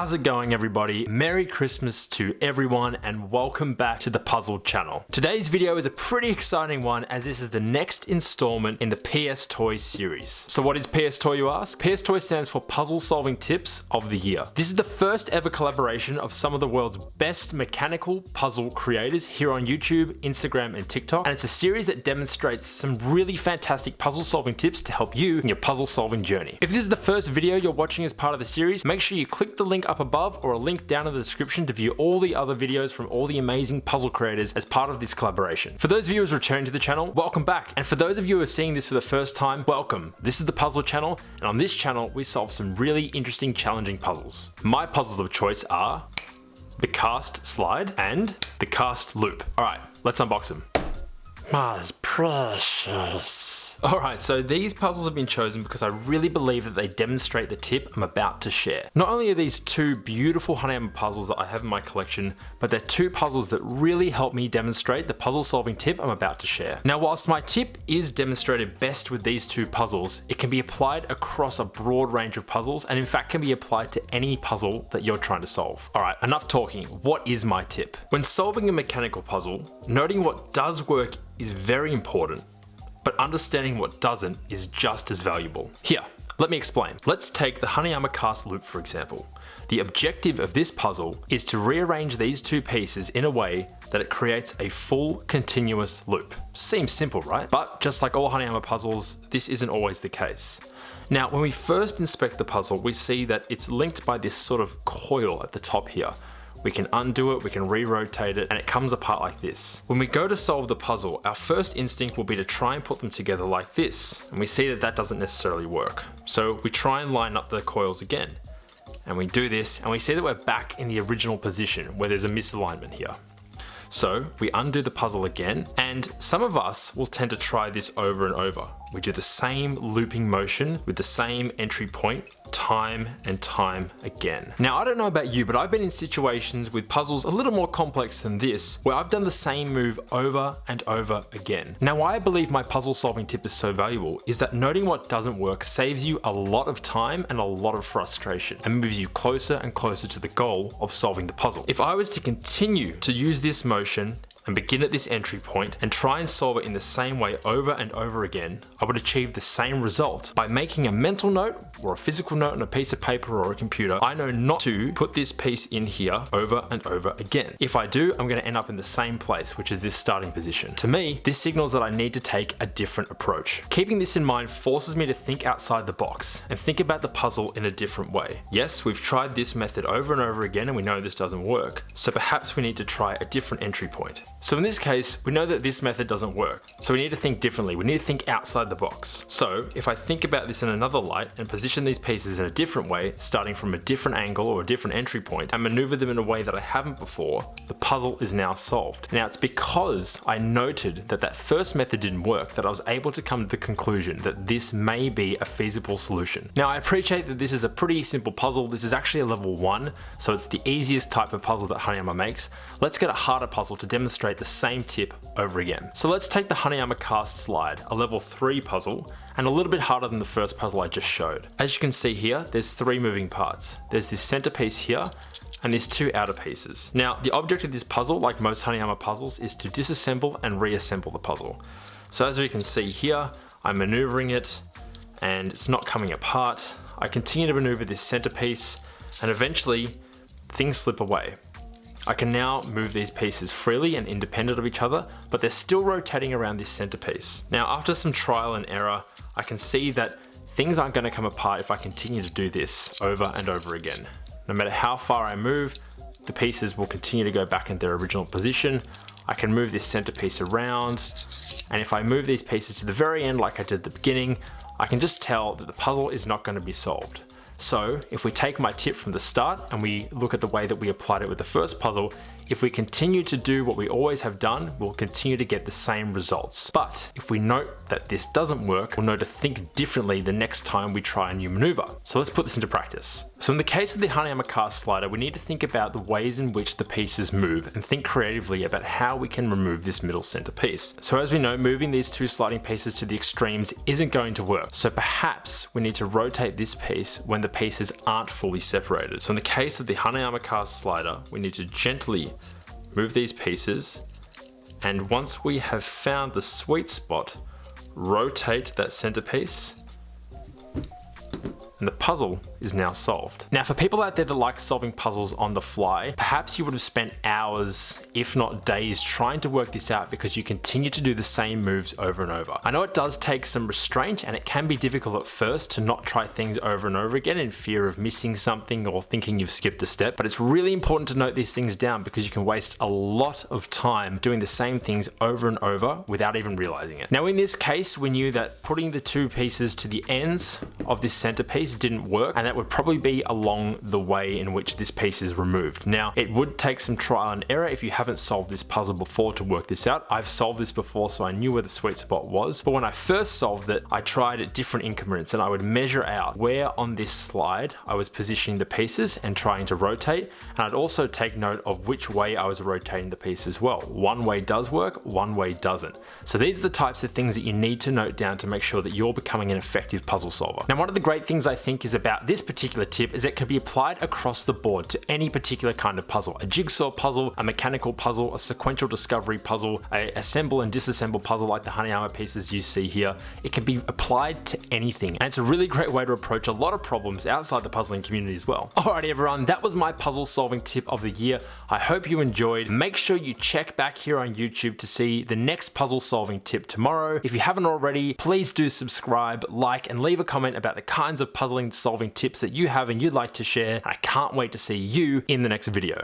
How's it going, everybody? Merry Christmas to everyone and welcome back to the Puzzle channel. Today's video is a pretty exciting one as this is the next installment in the PSTOY series. So what is PSTOY, you ask? PSTOY stands for Puzzle Solving Tips of the Year. This is the first ever collaboration of some of the world's best mechanical puzzle creators here on YouTube, Instagram and TikTok, and it's a series that demonstrates some really fantastic puzzle solving tips to help you in your puzzle solving journey. If this is the first video you're watching as part of the series, make sure you click the link up above or a link down in the description to view all the other videos from all the amazing puzzle creators as part of this collaboration. For those viewers returning to the channel, welcome back. And for those of you who are seeing this for the first time, welcome. This is the Puzzle channel, and on this channel, we solve some really interesting, challenging puzzles. My puzzles of choice are the Cast Slide and the Cast Loop. All right, let's unbox them. My precious. Alright, so these puzzles have been chosen because I really believe that they demonstrate the tip I'm about to share. Not only are these two beautiful Hanayama puzzles that I have in my collection, but they're two puzzles that really help me demonstrate the puzzle solving tip I'm about to share. Now, whilst my tip is demonstrated best with these two puzzles, it can be applied across a broad range of puzzles and in fact can be applied to any puzzle that you're trying to solve. Alright, enough talking. What is my tip? When solving a mechanical puzzle, noting what does work is very important, but understanding what doesn't is just as valuable. Here, let me explain. Let's take the Hanayama Cast Loop for example. The objective of this puzzle is to rearrange these two pieces in a way that it creates a full continuous loop. Seems simple, right? But just like all Hanayama puzzles, this isn't always the case. Now, when we first inspect the puzzle, we see that it's linked by this sort of coil at the top here. We can undo it, we can re-rotate it, and it comes apart like this. When we go to solve the puzzle, our first instinct will be to try and put them together like this, and we see that that doesn't necessarily work. So we try and line up the coils again, and we do this, and we see that we're back in the original position where there's a misalignment here. So we undo the puzzle again, and some of us will tend to try this over and over. We do the same looping motion with the same entry point time and time again. Now, I don't know about you, but I've been in situations with puzzles a little more complex than this, where I've done the same move over and over again. Now, why I believe my puzzle solving tip is so valuable is that noting what doesn't work saves you a lot of time and a lot of frustration and moves you closer and closer to the goal of solving the puzzle. If I was to continue to use this motion and begin at this entry point and try and solve it in the same way over and over again, I would achieve the same result. By making a mental note or a physical note on a piece of paper or a computer, I know not to put this piece in here over and over again. If I do, I'm going to end up in the same place, which is this starting position. To me, this signals that I need to take a different approach. Keeping this in mind forces me to think outside the box and think about the puzzle in a different way. Yes, we've tried this method over and over again and we know this doesn't work, so perhaps we need to try a different entry point. So in this case, we know that this method doesn't work, so we need to think differently. We need to think outside the box. So if I think about this in another light and position these pieces in a different way, starting from a different angle or a different entry point, and maneuver them in a way that I haven't before, the puzzle is now solved. Now, it's because I noted that that first method didn't work that I was able to come to the conclusion that this may be a feasible solution. Now, I appreciate that this is a pretty simple puzzle. This is actually a level 1, so it's the easiest type of puzzle that Hanayama makes. Let's get a harder puzzle to demonstrate the same tip over again. So let's take the Hanayama Cast Slide, a level 3 puzzle, and a little bit harder than the first puzzle I just showed. As you can see here, there's 3 moving parts. There's this center piece here, and these 2 outer pieces. Now, the object of this puzzle, like most Hanayama puzzles, is to disassemble and reassemble the puzzle. So as we can see here, I'm maneuvering it, and it's not coming apart. I continue to maneuver this center piece, and eventually, things slip away. I can now move these pieces freely and independent of each other, but they're still rotating around this centerpiece. Now, after some trial and error, I can see that things aren't going to come apart if I continue to do this over and over again. No matter how far I move, the pieces will continue to go back in their original position. I can move this centerpiece around, and if I move these pieces to the very end like I did at the beginning, I can just tell that the puzzle is not going to be solved. So if we take my tip from the start and we look at the way that we applied it with the first puzzle, If we continue to do what we always have done, we'll continue to get the same results. But if we note that this doesn't work, we'll know to think differently the next time we try a new maneuver. So let's put this into practice. So in the case of the Hanayama Cast Slider, we need to think about the ways in which the pieces move and think creatively about how we can remove this middle center piece. So as we know, moving these two sliding pieces to the extremes isn't going to work. So perhaps we need to rotate this piece when the pieces aren't fully separated. So in the case of the Hanayama Cast Slider, we need to gently move these pieces, and once we have found the sweet spot, rotate that centerpiece, and the puzzle is now solved. Now for people out there that like solving puzzles on the fly, perhaps you would have spent hours, if not days, trying to work this out because you continue to do the same moves over and over. I know it does take some restraint and it can be difficult at first to not try things over and over again in fear of missing something or thinking you've skipped a step, but it's really important to note these things down because you can waste a lot of time doing the same things over and over without even realizing it. Now in this case, we knew that putting the two pieces to the ends of this centerpiece didn't work, and that would probably be along the way in which this piece is removed. Now, it would take some trial and error if you haven't solved this puzzle before to work this out. I've solved this before, so I knew where the sweet spot was, but when I first solved it, I tried at different increments and I would measure out where on this slide I was positioning the pieces and trying to rotate, and I'd also take note of which way I was rotating the piece as well. One way does work, one way doesn't. So these are the types of things that you need to note down to make sure that you're becoming an effective puzzle solver. Now, one of the great things I think is about this particular tip is it can be applied across the board to any particular kind of puzzle. A jigsaw puzzle, a mechanical puzzle, a sequential discovery puzzle, a assemble and disassemble puzzle like the Hanayama pieces you see here. It can be applied to anything, and it's a really great way to approach a lot of problems outside the puzzling community as well. Alrighty everyone, that was my puzzle solving tip of the year. I hope you enjoyed. Make sure you check back here on YouTube to see the next puzzle solving tip tomorrow. If you haven't already, please do subscribe, like, and leave a comment about the kinds of puzzling solving tips that you have and you'd like to share. I can't wait to see you in the next video.